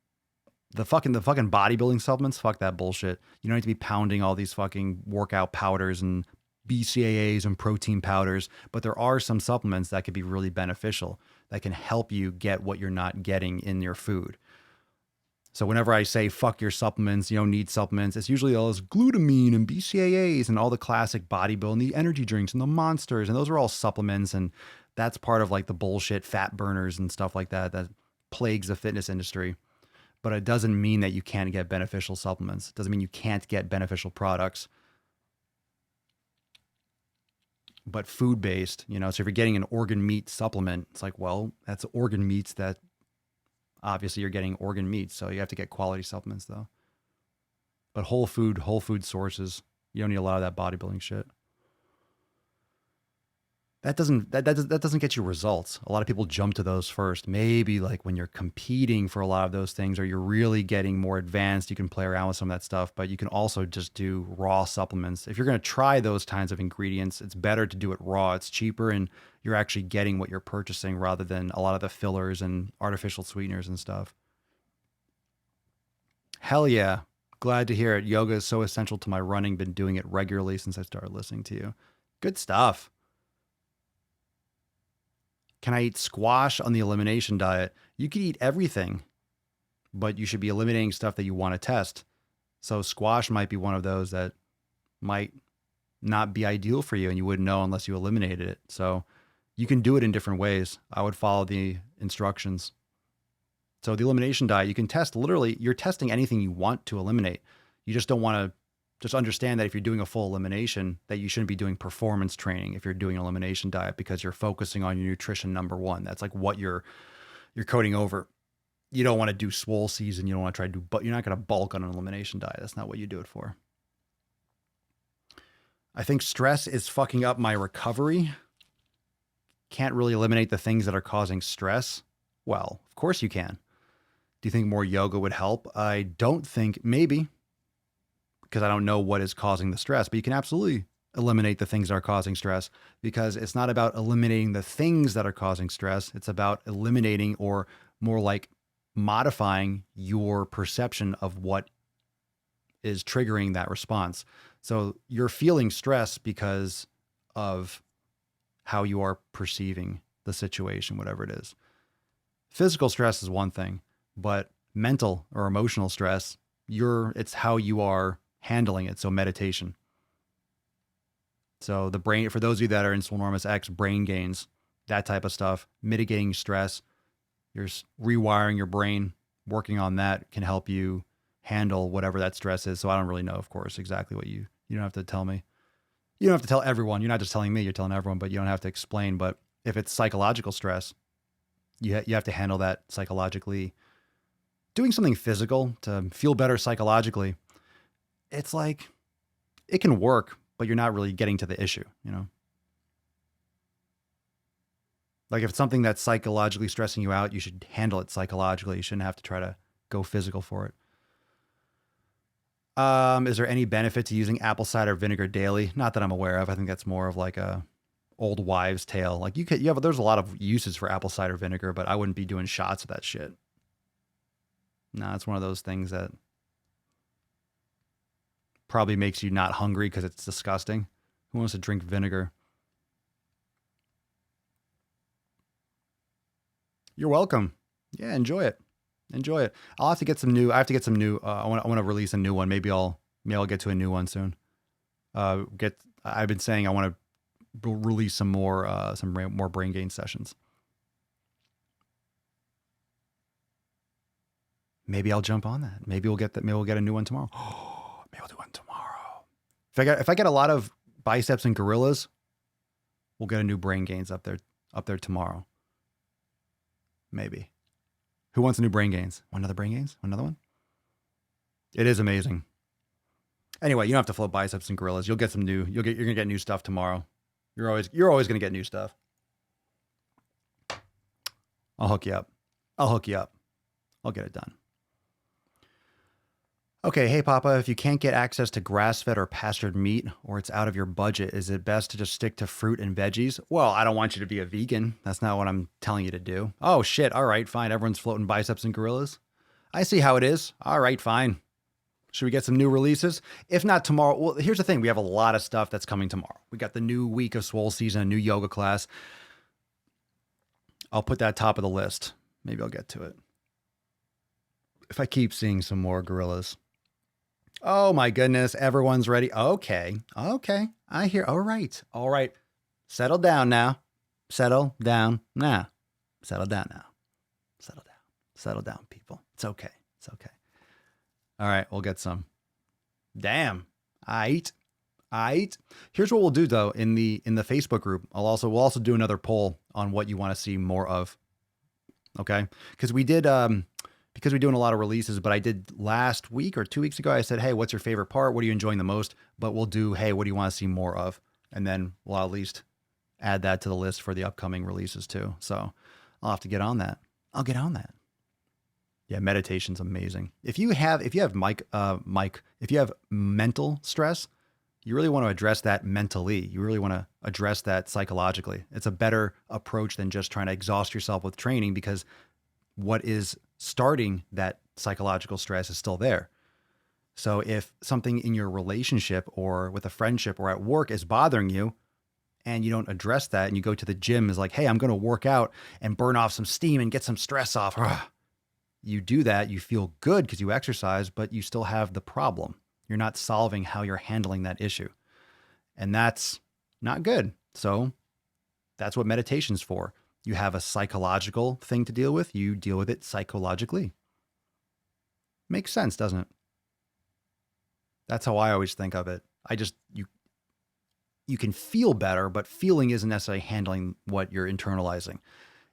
the fucking bodybuilding supplements, fuck that bullshit. You don't need to be pounding all these fucking workout powders and BCAAs and protein powders, but there are some supplements that could be really beneficial that can help you get what you're not getting in your food. So whenever I say fuck your supplements, you don't need supplements, it's usually all this glutamine and BCAAs and all the classic bodybuilding, the energy drinks and the monsters, and those are all supplements, and that's part of like the bullshit fat burners and stuff like that that plagues the fitness industry. But it doesn't mean that you can't get beneficial supplements. It doesn't mean you can't get beneficial products. But food-based, so if you're getting an organ meat supplement, it's like, well, that's organ meats that obviously you're getting organ meats. So you have to get quality supplements though. But whole food sources, you don't need a lot of that bodybuilding shit. That doesn't get you results. A lot of people jump to those first. Maybe like when you're competing for a lot of those things, or you're really getting more advanced, you can play around with some of that stuff, but you can also just do raw supplements. If you're going to try those kinds of ingredients, it's better to do it raw. It's cheaper and you're actually getting what you're purchasing rather than a lot of the fillers and artificial sweeteners and stuff. Hell yeah. Glad to hear it. Yoga is so essential to my running. Been doing it regularly since I started listening to you. Good stuff. Can I eat squash on the elimination diet? You could eat everything, but you should be eliminating stuff that you want to test. So squash might be one of those that might not be ideal for you and you wouldn't know unless you eliminated it. So you can do it in different ways. I would follow the instructions. So the elimination diet, you can test literally, you're testing anything you want to eliminate. You just don't want to just understand that if you're doing a full elimination, that you shouldn't be doing performance training if you're doing an elimination diet, because you're focusing on your nutrition number one. That's like what you're coding over. You don't want to do swole season. You don't want to try to do, but you're not going to bulk on an elimination diet. That's not what you do it for. I think stress is fucking up my recovery. Can't really eliminate the things that are causing stress. Well, of course you can. Do you think more yoga would help? I don't think, maybe, because I don't know what is causing the stress, but you can absolutely eliminate the things that are causing stress, because it's not about eliminating the things that are causing stress. It's about eliminating, or more like modifying, your perception of what is triggering that response. So you're feeling stress because of how you are perceiving the situation, whatever it is. Physical stress is one thing, but mental or emotional stress, it's how you are handling it. So meditation. So the brain, for those of you that are in Swolenormous X, brain gains, that type of stuff, mitigating stress, you're rewiring your brain, working on that can help you handle whatever that stress is. So I don't really know, of course, exactly what you don't have to tell me. You don't have to tell everyone. You're not just telling me, you're telling everyone, but you don't have to explain. But if it's psychological stress, you have to handle that psychologically. Doing something physical to feel better psychologically, it's like, it can work, but you're not really getting to the issue, Like if it's something that's psychologically stressing you out, you should handle it psychologically. You shouldn't have to try to go physical for it. Is there any benefit to using apple cider vinegar daily? Not that I'm aware of. I think that's more of like a old wives' tale. Like there's a lot of uses for apple cider vinegar, but I wouldn't be doing shots of that shit. No, it's one of those things that probably makes you not hungry because it's disgusting. Who wants to drink vinegar? You're welcome. Yeah, enjoy it. Enjoy it. I'll have to get some new. I have to get some new. I want to release a new one. Maybe I'll get to a new one soon. I've been saying I want to release some more brain gain sessions. Maybe I'll jump on that. Maybe we'll get that. Maybe we'll get a new one tomorrow. Maybe we'll do one tomorrow. If I get a lot of biceps and gorillas, we'll get a new brain gains up there tomorrow. Maybe. Who wants a new brain gains? Want another brain gains? Want another one? It is amazing. Anyway, you don't have to float biceps and gorillas. You'll get some new. You're gonna get new stuff tomorrow. You're always gonna get new stuff. I'll hook you up. I'll get it done. Okay, hey Papa, if you can't get access to grass-fed or pastured meat, or it's out of your budget, is it best to just stick to fruit and veggies? Well, I don't want you to be a vegan. That's not what I'm telling you to do. Oh shit, all right, fine. Everyone's floating biceps and gorillas. I see how it is. All right, fine. Should we get some new releases? If not tomorrow, well, here's the thing. We have a lot of stuff that's coming tomorrow. We got the new week of Swole season, a new yoga class. I'll put that top of the list. Maybe I'll get to it. If I keep seeing some more gorillas. Oh my goodness, everyone's ready. Okay. I hear. All right. Settle down now. Settle down, people. It's okay. All right, we'll get some. Damn. Aight. Here's what we'll do though in the Facebook group. We'll also do another poll on what you want to see more of. Okay? Because we're doing a lot of releases, but I did last week or 2 weeks ago, I said, hey, what's your favorite part? What are you enjoying the most? But we'll do, hey, what do you want to see more of? And then we'll at least add that to the list for the upcoming releases too. So I'll have to get on that. I'll get on that. Yeah, meditation's amazing. If you have mental stress, you really want to address that mentally. You really want to address that psychologically. It's a better approach than just trying to exhaust yourself with training, because what is starting that psychological stress is still there. So if something in your relationship or with a friendship or at work is bothering you and you don't address that and you go to the gym is like, hey, I'm going to work out and burn off some steam and get some stress off. You do that, you feel good because you exercise, but you still have the problem. You're not solving how you're handling that issue. And that's not good. So that's what meditation's for. You have a psychological thing to deal with. You deal with it psychologically. Makes sense, doesn't it? That's how I always think of it. You can feel better, but feeling isn't necessarily handling what you're internalizing.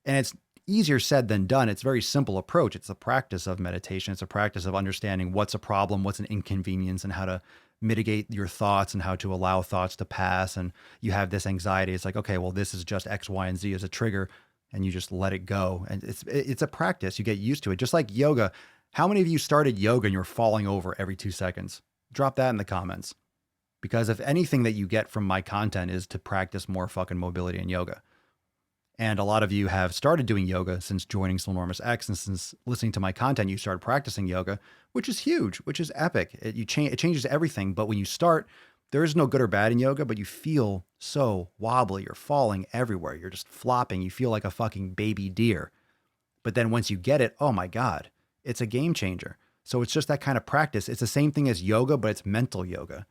And it's easier said than done. It's a very simple approach. It's a practice of meditation. It's a practice of understanding what's a problem, what's an inconvenience, and how to mitigate your thoughts and how to allow thoughts to pass. And you have this anxiety. It's like, okay, well, this is just X, Y, and Z as a trigger, and you just let it go. And it's a practice. You get used to it. Just like yoga. How many of you started yoga and you're falling over every 2 seconds? Drop that in the comments. Because if anything that you get from my content is to practice more fucking mobility and yoga. And a lot of you have started doing yoga since joining Slonormous X, and since listening to my content, you started practicing yoga, which is huge, which is epic. It changes everything. But when you start, there is no good or bad in yoga, but you feel so wobbly. You're falling everywhere. You're just flopping. You feel like a fucking baby deer. But then once you get it, oh my God, it's a game changer. So it's just that kind of practice. It's the same thing as yoga, but it's mental yoga.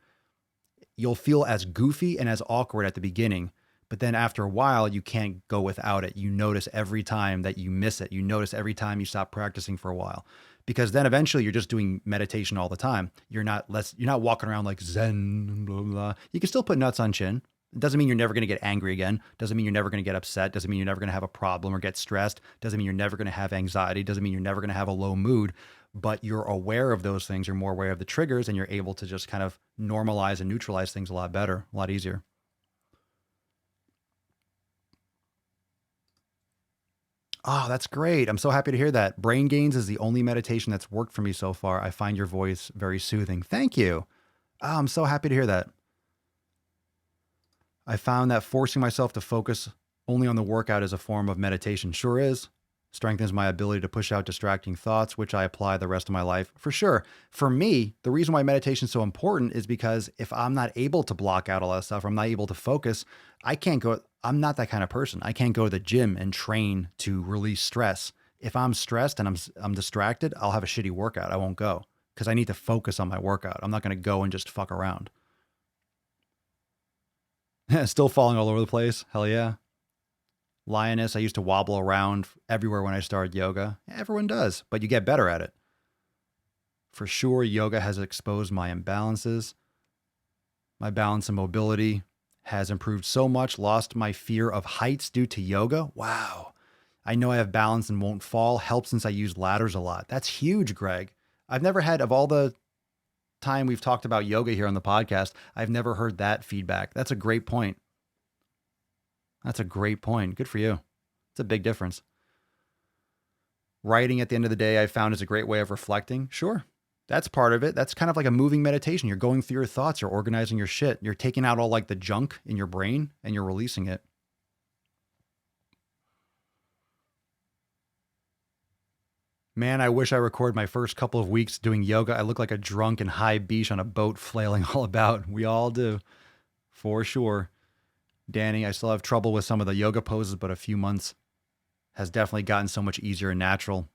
You'll feel as goofy and as awkward at the beginning, but then after a while, you can't go without it. You notice every time that you miss it. You notice every time you stop practicing for a while, because then eventually you're just doing meditation all the time. You're not walking around like Zen, blah, blah. You can still put nuts on chin. It doesn't mean you're never going to get angry again. Doesn't mean you're never going to get upset. Doesn't mean you're never going to have a problem or get stressed. Doesn't mean you're never going to have anxiety. Doesn't mean you're never going to have a low mood, but you're aware of those things. You're more aware of the triggers, and you're able to just kind of normalize and neutralize things a lot better, a lot easier. Oh, that's great. I'm so happy to hear that. Brain Gains is the only meditation that's worked for me so far. I find your voice very soothing. Thank you. Oh, I'm so happy to hear that. I found that forcing myself to focus only on the workout is a form of meditation. Sure is. strengthens my ability to push out distracting thoughts, which I apply the rest of my life. For sure. For me, the reason why meditation is so important is because if I'm not able to block out all that stuff, or I'm not able to focus, I'm not that kind of person. I can't go to the gym and train to release stress. If I'm stressed and I'm distracted, I'll have a shitty workout. I won't go because I need to focus on my workout. I'm not going to go and just fuck around. Still falling all over the place. Hell yeah. Lioness, I used to wobble around everywhere when I started yoga. Everyone does, but you get better at it. For sure, yoga has exposed my imbalances. My balance and mobility has improved so much, lost my fear of heights due to yoga. Wow. I know I have balance and won't fall. Helps since I use ladders a lot. That's huge, Greg. I've never had, of all the time we've talked about yoga here on the podcast, I've never heard that feedback. That's a great point. That's a great point. Good for you. It's a big difference. Writing at the end of the day, I found is a great way of reflecting. Sure. That's part of it. That's kind of like a moving meditation. You're going through your thoughts. You're organizing your shit. You're taking out all like the junk in your brain and you're releasing it. Man, I wish I recorded my first couple of weeks doing yoga. I look like a drunk and high beach on a boat flailing all about. We all do. For sure. Danny, I still have trouble with some of the yoga poses, but a few months has definitely gotten so much easier and natural.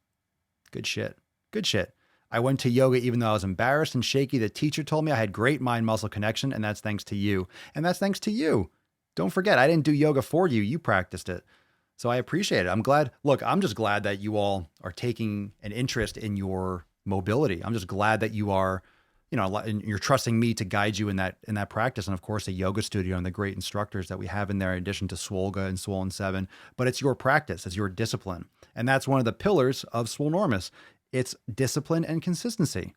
Good shit. Good shit. I went to yoga even though I was embarrassed and shaky. The teacher told me I had great mind-muscle connection, and that's thanks to you. And that's thanks to you. Don't forget, I didn't do yoga for you. You practiced it. So I appreciate it. I'm glad. Look, I'm just glad that you all are taking an interest in your mobility. I'm just glad that you are, you're trusting me to guide you in that practice. And of course, a yoga studio and the great instructors that we have in there, in addition to Swolga and Swole 7. But it's your practice, it's your discipline. And that's one of the pillars of Swolenormous. It's discipline and consistency.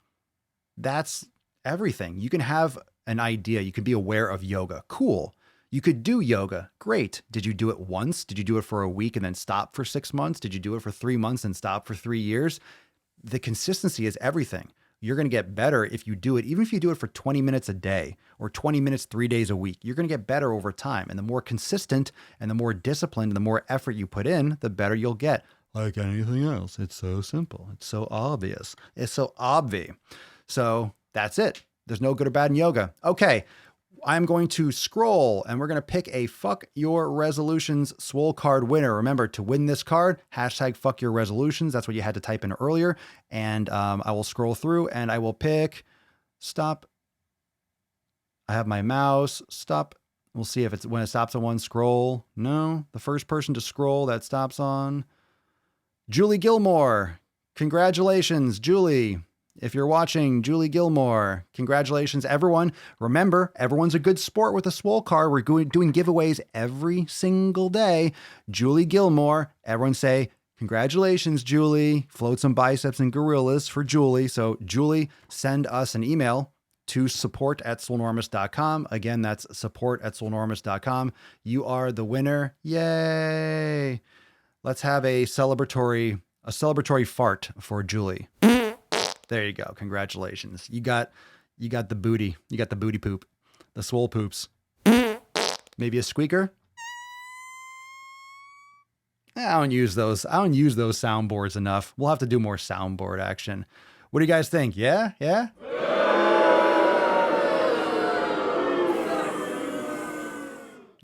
That's everything. You can have an idea. You can be aware of yoga. Cool. You could do yoga. Great. Did you do it once? Did you do it for a week and then stop for 6 months? Did you do it for 3 months and stop for 3 years? The consistency is everything. You're going to get better if you do it, even if you do it for 20 minutes a day or 20 minutes 3 days a week. You're going to get better over time. And the more consistent and the more disciplined and the more effort you put in, the better you'll get. Like anything else, it's so simple. It's so obvious. It's so obvi. So that's it. There's no good or bad in yoga. Okay. I'm going to scroll and we're going to pick a Fuck Your Resolutions Swole card winner. Remember, to win this card, hashtag Fuck Your Resolutions. That's what you had to type in earlier. And I will scroll through and I will pick stop. I have my mouse. Stop. We'll see if it's when it stops on one. Scroll. No, the first person to scroll that stops on Julie Gilmore. Congratulations, Julie. If you're watching, Julie Gilmore, congratulations, everyone. Remember, everyone's a good sport with a Swole card. We're doing giveaways every single day. Julie Gilmore, everyone say, congratulations, Julie. Float some biceps and gorillas for Julie. So, Julie, send us an email to support@swolenormous.com. Again, that's support@swolenormous.com. You are the winner. Yay. Let's have a celebratory fart for Julie. There you go. Congratulations. You got the booty. You got the booty poop. The swole poops. Maybe a squeaker. I don't use those soundboards enough. We'll have to do more soundboard action. What do you guys think? Yeah? Yeah?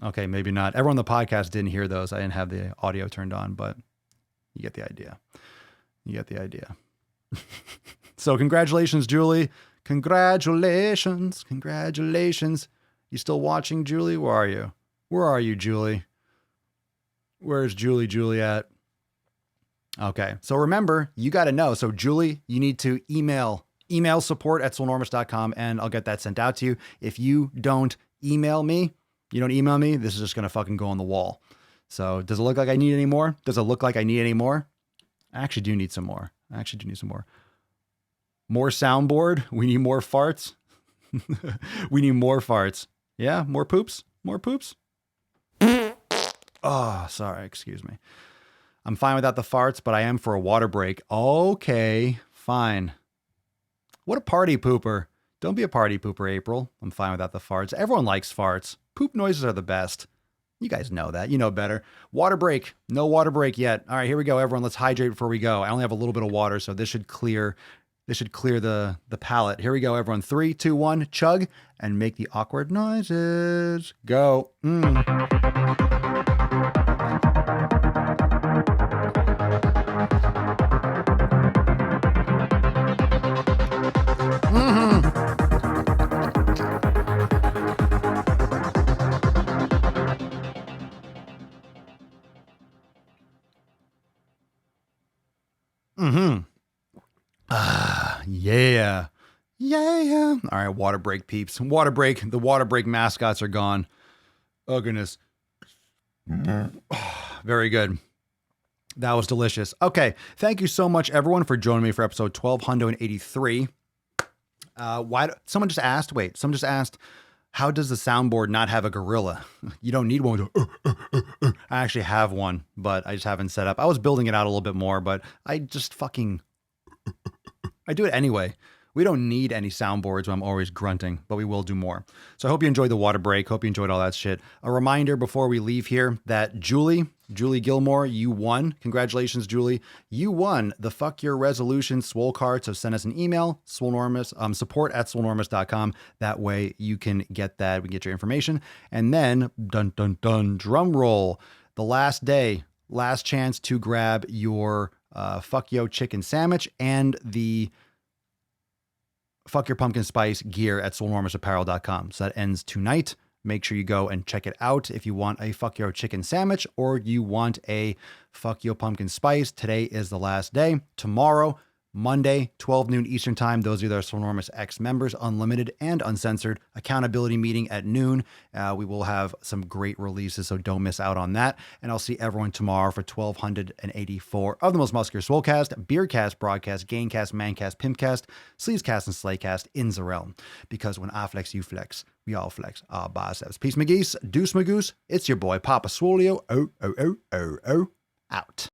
Okay, maybe not. Everyone on the podcast didn't hear those. I didn't have the audio turned on, but you get the idea. You get the idea. So congratulations, Julie. Congratulations. Congratulations. You still watching, Julie? Where are you? Where are you, Julie? Where's Julie at? Okay. So remember, you got to know. So Julie, you need to email support@swolenormous.com and I'll get that sent out to you. If you don't email me, this is just going to fucking go on the wall. So does it look like I need any more? Does it look like I need any more? I actually do need some more. More soundboard. We need more farts. We need more farts. Yeah, more poops. More poops. Oh, sorry. Excuse me. I'm fine without the farts, but I am for a water break. Okay, fine. What a party pooper. Don't be a party pooper, April. I'm fine without the farts. Everyone likes farts. Poop noises are the best. You guys know that. You know better. Water break. No water break yet. All right, here we go, everyone. Let's hydrate before we go. I only have a little bit of water, so this should clear the palate. Here we go, everyone. 3, 2, 1, chug, and make the awkward noises. Go. Yeah. Yeah. All right, water break peeps. Water break. The water break mascots are gone. Oh, goodness. Very good. That was delicious. Okay. Thank you so much, everyone, for joining me for episode 1283. Someone just asked, how does the soundboard not have a gorilla? You don't need one. I actually have one, but I just haven't set up. I was building it out a little bit more, but I just I do it anyway. We don't need any soundboards when I'm always grunting, but we will do more. So I hope you enjoyed the water break. Hope you enjoyed all that shit. A reminder before we leave here that Julie Gilmore, you won. Congratulations, Julie. You won the Fuck Your Resolution Swole card. So send us an email, Swolenormous, support@swolenormous.com. That way you can get that. We can get your information. And then, dun, dun, dun, drum roll. The last day, last chance to grab your Fuck Yo Chicken Sandwich and the Fuck Your Pumpkin Spice gear at SwoleNormousApparel.com. So that ends tonight. Make sure you go and check it out if you want a Fuck Your Chicken Sandwich or you want a Fuck Your Pumpkin Spice. Today is the last day. Tomorrow, Monday, 12 noon Eastern Time. Those are our Swolenormous X members, unlimited and uncensored accountability meeting at noon. We will have some great releases, so don't miss out on that. And I'll see everyone tomorrow for 1284 of the most muscular Swolecast, Beercast, Broadcast, Gaincast, Mancast, Pimpcast, Sleevescast, and Slaycast in the realm. Because when I flex, you flex. We all flex our biceps. Peace, McGeese. Deuce, Magoose. It's your boy, Papa Swolio. Out.